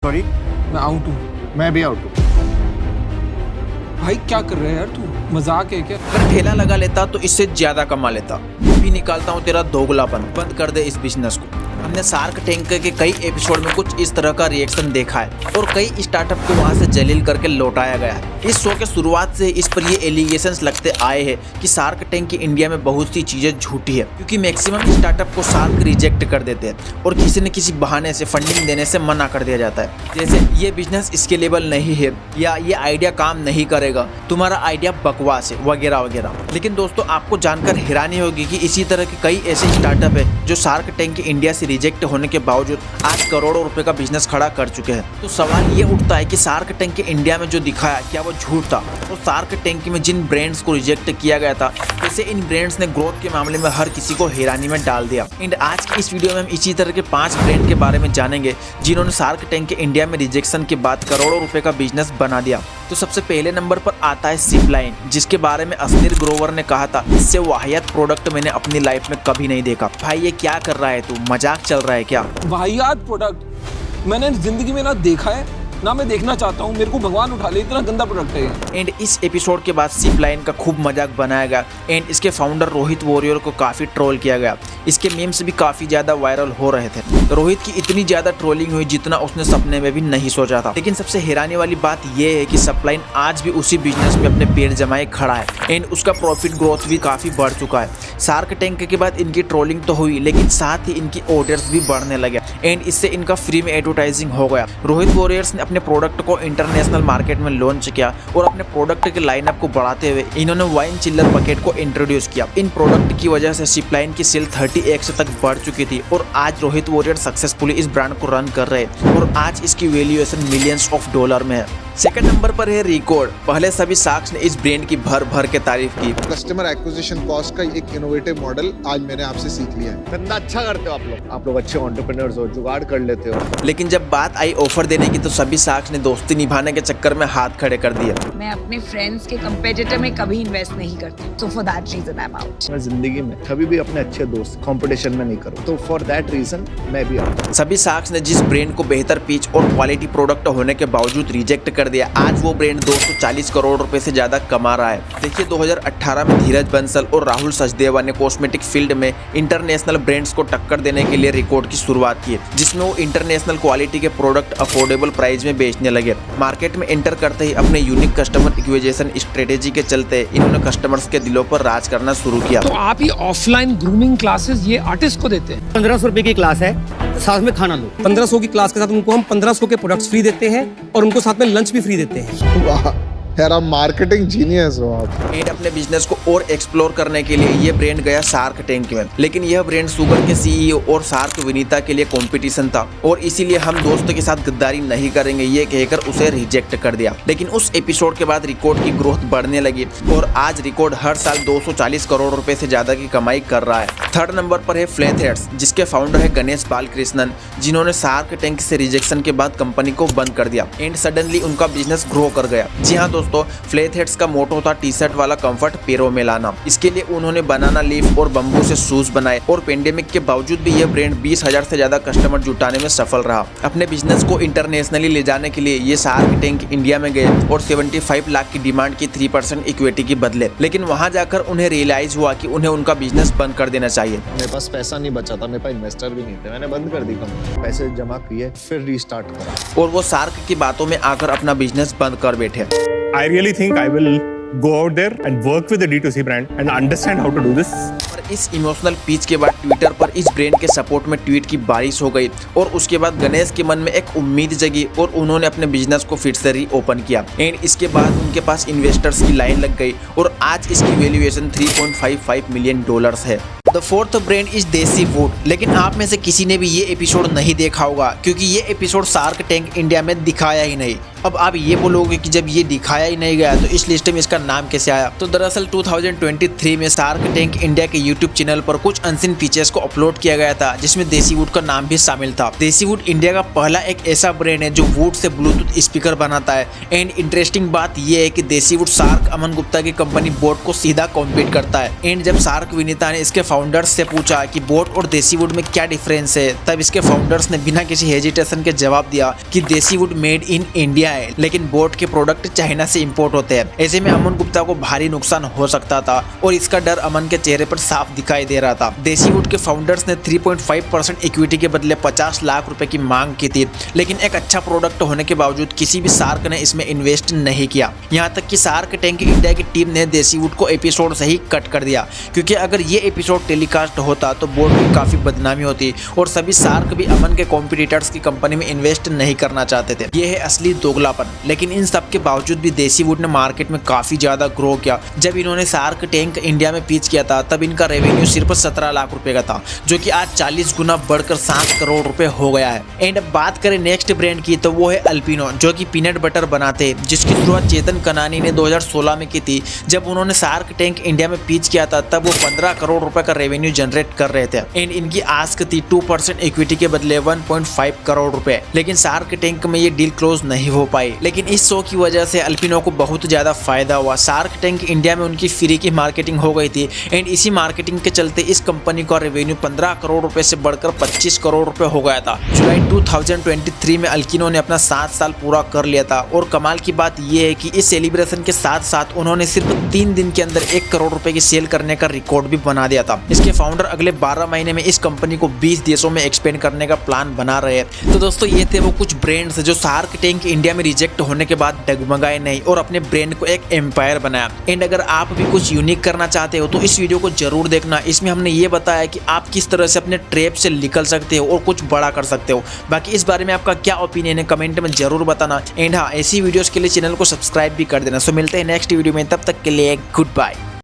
Sorry, मैं out हूँ। मैं भी आउट हूँ। भाई क्या कर रहा है यार तू, मजाक है क्या? अगर ठेला लगा लेता तो इससे ज्यादा कमा लेता। भी निकालता हूँ तेरा दोगलापन, बंद कर दे इस बिजनेस को। हमने शार्क टैंक के कई एपिसोड में कुछ इस तरह का रिएक्शन देखा है और कई स्टार्टअप को वहां से जलील करके लौटाया गया है। इस शो के शुरुआत से इस पर ये एलिगेशंस लगते आए हैं कि शार्क टैंक की इंडिया में बहुत सी चीजें झूठी है, क्योंकि मैक्सिमम स्टार्टअप को शार्क रिजेक्ट कर देते हैं और किसी न किसी बहाने से फंडिंग देने से मना कर दिया जाता है, जैसे ये बिजनेस स्केलेबल नहीं है या ये आइडिया काम नहीं करेगा, तुम्हारा आइडिया बकवास है, वगैरह वगैरह। लेकिन दोस्तों, आपको जानकर हैरानी होगी कि इसी तरह के कई ऐसे स्टार्टअप है जो शार्क टैंक की इंडिया से रिजेक्ट होने के बावजूद आज करोड़ों रुपए का बिजनेस खड़ा कर चुके हैं। तो सवाल ये उठता है कि शार्क टैंक के इंडिया में जो दिखाया क्या वो झूठ था? और शार्क टैंक में जिन ब्रांड्स को रिजेक्ट किया गया था, कैसे इन ब्रांड्स ने ग्रोथ के मामले में हर किसी को हैरानी में डाल दिया? एंड आज की इस वीडियो में हम इसी तरह के 5 ब्रांड के बारे में जानेंगे जिन्होंने शार्क टैंक के इंडिया में रिजेक्शन के बाद करोड़ों रुपए का बिजनेस बना दिया। तो सबसे पहले नंबर पर आता है जिपलाइन, जिसके बारे में असनीर ग्रोवर ने कहा था, इससे वाहियात प्रोडक्ट मैंने अपनी लाइफ में कभी नहीं देखा। भाई ये क्या कर रहा है तू, मजाक चल रहा है क्या? वाहियात प्रोडक्ट मैंने जिंदगी में ना देखा है ना मैं देखना चाहता हूँ। मेरे को भगवान उठा ले, इतना गंदा प्रोडक्ट है ये। एंड इस एपिसोड के बाद जिपलाइन का खूब मजाक बनाया गया एंड इसके फाउंडर रोहित वॉरियर को काफी ट्रोल किया गया। इसके मीम्स भी काफी ज्यादा वायरल हो रहे थे। रोहित की इतनी ज्यादा ट्रोलिंग हुई जितना उसने सपने में भी नहीं सोचा था। लेकिन सबसे हैरानी वाली बात यह है कि जिपलाइन आज भी उसी बिजनेस में अपने पैर जमाए खड़ा है एंड उसका प्रॉफिट ग्रोथ भी काफी बढ़ चुका है। शार्क टैंक के बाद इनकी ट्रोलिंग तो हुई, लेकिन साथ ही इनकी ऑर्डर्स भी बढ़ने लगे एंड इससे इनका फ्री में एडवर्टाइजिंग हो गया। रोहित वॉरियर्स ने अपने प्रोडक्ट को इंटरनेशनल मार्केट में लॉन्च किया और अपने प्रोडक्ट के लाइनअप को बढ़ाते हुए इन्होंने वाइन चिल्लर बकेट को इंट्रोड्यूस किया। इन प्रोडक्ट की वजह से जिपलाइन की सेल 30x तक बढ़ चुकी थी और आज रोहित वॉरियर सक्सेसफुली इस ब्रांड को रन कर रहे हैं और आज इसकी वैल्यूएशन मिलियंस ऑफ डॉलर में है। सेकंड नंबर पर है रिकॉर्ड। पहले सभी साक्ष ने इस ब्रांड की भर भर के तारीफ की। कस्टमर एक्विजिशन कॉस्ट का एक इनोवेटिव मॉडल आज मैंने आपसे सीख लिया है। धंधा अच्छा करते हो आप लोग अच्छे एंटरप्रेन्योर्स हो, जुगाड़ कर लेते हो। लेकिन जब बात आई ऑफर देने की तो सभी साक्ष ने दोस्ती निभाने के चक्कर में हाथ खड़े कर दिए। मैं अपने फ्रेंड्स के कंपेटिटर में कभी इन्वेस्ट नहीं करती, so for that reason I'm out। मैं जिंदगी में कभी भी अपने अच्छे दोस्त कंपटीशन में नहीं करूँ, तो फॉर दैट रीजन मैं भी आउट। सभी साक्ष ने जिस ब्रांड को बेहतर पिच और क्वालिटी प्रोडक्ट होने के बावजूद रिजेक्ट कर दिया, आज वो ब्रांड 240 करोड़ रुपए से ज्यादा कमा रहा है। देखिए 2018 में धीरज बंसल और राहुल सचदेवा ने कॉस्मेटिक फील्ड में इंटरनेशनल ब्रांड्स को टक्कर देने के लिए रिकॉर्ड की शुरुआत की, जिसमें वो इंटरनेशनल क्वालिटी के प्रोडक्ट अफोर्डेबल प्राइस में बेचने लगे। मार्केट में एंटर करते ही अपने यूनिक कस्टमर एक्विजिशन स्ट्रेटेजी के चलते इन्होंने कस्टमर्स के दिलों पर राज करना शुरू किया। तो आप ये ऑफलाइन ग्रूमिंग क्लासेस ये आर्टिस्ट को देते हैं? 1500 रुपए की क्लास है, साथ में खाना लो। 1500 की क्लास के साथ उनको हम 1500 के प्रोडक्ट्स फ्री देते हैं और उनको साथ में लंच भी फ्री देते हैं। वाह यार, आप मार्केटिंग जीनियस हो आप। एंड अपने बिजनेस को और एक्सप्लोर करने के लिए ये ब्रांड गया शार्क टैंक में, लेकिन यह ब्रांड सुगर के सीईओ और शार्क विनीता के लिए कंपटीशन था और इसीलिए हम दोस्तों के साथ गद्दारी नहीं करेंगे ये कहकर उसे रिजेक्ट कर दिया। लेकिन उस एपिसोड के बाद रिकॉर्ड की ग्रोथ बढ़ने लगी और आज रिकॉर्ड हर साल 240 करोड़ रुपए से ज्यादा की कमाई कर रहा है। थर्ड नंबर पर है फ्लैथहेड्स, जिसके फाउंडर है गणेश बालकृष्णन, जिन्होंने शार्क टैंक से रिजेक्शन के बाद कंपनी को बंद कर दिया एंड सडनली उनका बिजनेस ग्रो कर गया। जी हाँ दोस्तों, फ्लैथहेड्स का मोटो था टी शर्ट वाला कंफर्ट पैरों में लाना। इसके लिए उन्होंने बनाना लीफ और बम्बू से शूज बनाए और पेंडेमिक के बावजूद भी यह ब्रांड 20,000 से ज्यादा कस्टमर जुटाने में सफल रहा। अपने बिजनेस को इंटरनेशनली ले जाने के लिए ये शार्क टैंक इंडिया में गए और 75 लाख की डिमांड की 3% इक्विटी की बदले, लेकिन वहां जाकर उन्हें रियलाइज हुआ कि उन्हें उनका बिजनेस बंद कर देना चाहिए। मेरे पास पैसा नहीं बचा था, मेरे पास इन्वेस्टर भी नहीं थे, मैंने बंद कर दी कंपनी। पैसे जमा किए, फिर रीस्टार्ट करा और वो शार्क की बातों में आकर अपना बिजनेस बंद कर बैठे। I really think I will go out there and work with the D2C brand and understand how to do this. और इस इमोशनल पीच के बाद ट्विटर पर इस ब्रांड के सपोर्ट में ट्वीट की बारिश हो गई और उसके बाद गणेश के मन में एक उम्मीद जगी और उन्होंने अपने बिजनेस को फिर से रीओपन किया एंड इसके बाद उनके पास इन्वेस्टर्स की लाइन लग गई और आज इसकी वैल्यूएशन $3.55 मिलियन है। द फोर्थ ब्रांड इज देसी फूड, लेकिन आप में से किसी ने भी ये एपिसोड नहीं देखा होगा क्योंकि ये एपिसोड शार्क टैंक इंडिया में दिखाया ही नहीं। अब आप ये बोलोगे कि जब ये दिखाया ही नहीं गया तो इस लिस्ट में इसका नाम कैसे आया? तो दरअसल 2023 में शार्क टैंक इंडिया के यूट्यूब चैनल पर कुछ अनसीन फीचर्स को अपलोड किया गया था जिसमें देसी वुड का नाम भी शामिल था। देसी वुड इंडिया का पहला एक ऐसा ब्रांड है जो वुड से ब्लूटूथ स्पीकर बनाता है। एंड इंटरेस्टिंग बात यह है कि देसी वुड शार्क अमन गुप्ता की कंपनी बोट को सीधा कॉम्पीट करता है। एंड जब शार्क विनीता ने इसके फाउंडर्स से पूछा कि बोट और देसी वुड में क्या डिफरेंस है, तब इसके फाउंडर्स ने बिना किसी हेजिटेशन के जवाब दिया कि देसी वुड मेड इन इंडिया है, लेकिन बोट के प्रोडक्ट चाइना से इंपोर्ट होते हैं। ऐसे में अमन गुप्ता को भारी नुकसान हो सकता था और इसका डर अमन के चेहरे पर साफ दिखाई दे रहा था। देसी वुड के फाउंडर्स ने 3.5% इक्विटी के बदले 50 लाख रुपए की मांग की थी, लेकिन एक अच्छा प्रोडक्ट होने के बावजूद किसी भी शार्क ने इसमें इन्वेस्ट नहीं किया। यहाँ तक कि शार्क टैंक इंडिया की टीम ने देसी वुड को एपिसोड से ही कट कर दिया, क्योंकि अगर ये एपिसोड टेलीकास्ट होता तो बोट की काफी बदनामी होती और सभी शार्क भी अमन के कॉम्पिटिटर्स की कंपनी में इन्वेस्ट नहीं करना चाहते थे। ये है असली दोगलापन। लेकिन इन सब के बावजूद भी देसी वुड ने मार्केट में काफी ज्यादा ग्रो किया। जब इन्होंने शार्क टैंक इंडिया में पिच किया था तब इनका रेवेन्यू सिर्फ 17 लाख रुपए का था, जो कि आज 40 गुना बढ़कर 7 करोड़ रुपए हो गया है। एंड अब बात करें नेक्स्ट ब्रांड की तो वो है अल्पिनो, जो कि पीनट बटर बनाते हैं, जिसकी शुरुआत चेतन कनानी ने 2016 में की थी। जब उन्होंने शार्क टैंक इंडिया में पिच किया था तब वो 15 करोड़ रुपए का रेवेन्यू जनरेट कर रहे थे। एंड इनकी आस्क थी 2% इक्विटी के बदले 1.5 करोड़ रुपए, लेकिन शार्क टैंक में ये डील क्लोज नहीं हो पाई। लेकिन इस शो की वजह से अल्पिनो को बहुत ज्यादा फायदा हुआ। शार्क टैंक इंडिया में उनकी फ्री की मार्केटिंग हो गई थी एंड इसी मार्केटिंग के चलते इस कंपनी का रेवेन्यू 15 करोड़ रुपए से बढ़कर 25 करोड़ रुपए हो गया था। जुलाई 2023 में अल्पिनो ने अपना 7 साल पूरा कर लिया था और कमाल की बात यह है कि इस सेलिब्रेशन के साथ साथ उन्होंने सिर्फ 3 दिन के अंदर 1 करोड़ रुपए की सेल करने का रिकॉर्ड भी बना दिया था। इसके फाउंडर अगले 12 महीने में इस कंपनी को 20 देशों में एक्सपेंड करने का प्लान बना रहे हैं। तो दोस्तों ये थे वो कुछ ब्रांड्स जो शार्क टैंक इंडिया में रिजेक्ट होने के बाद डगमगाए नहीं और अपने ब्रांड को एक एम्पायर बनाया। एंड अगर आप भी कुछ यूनिक करना चाहते हो तो इस वीडियो को जरूर देखना। इसमें हमने ये बताया कि आप किस तरह से अपने ट्रैप से निकल सकते हो और कुछ बड़ा कर सकते हो। बाकी इस बारे में आपका क्या ओपिनियन है कमेंट में जरूर बताना। एंड हाँ, ऐसी वीडियोस के लिए चैनल को सब्सक्राइब भी कर देना। सो मिलते हैं नेक्स्ट वीडियो में, तब तक के लिए गुड बाय।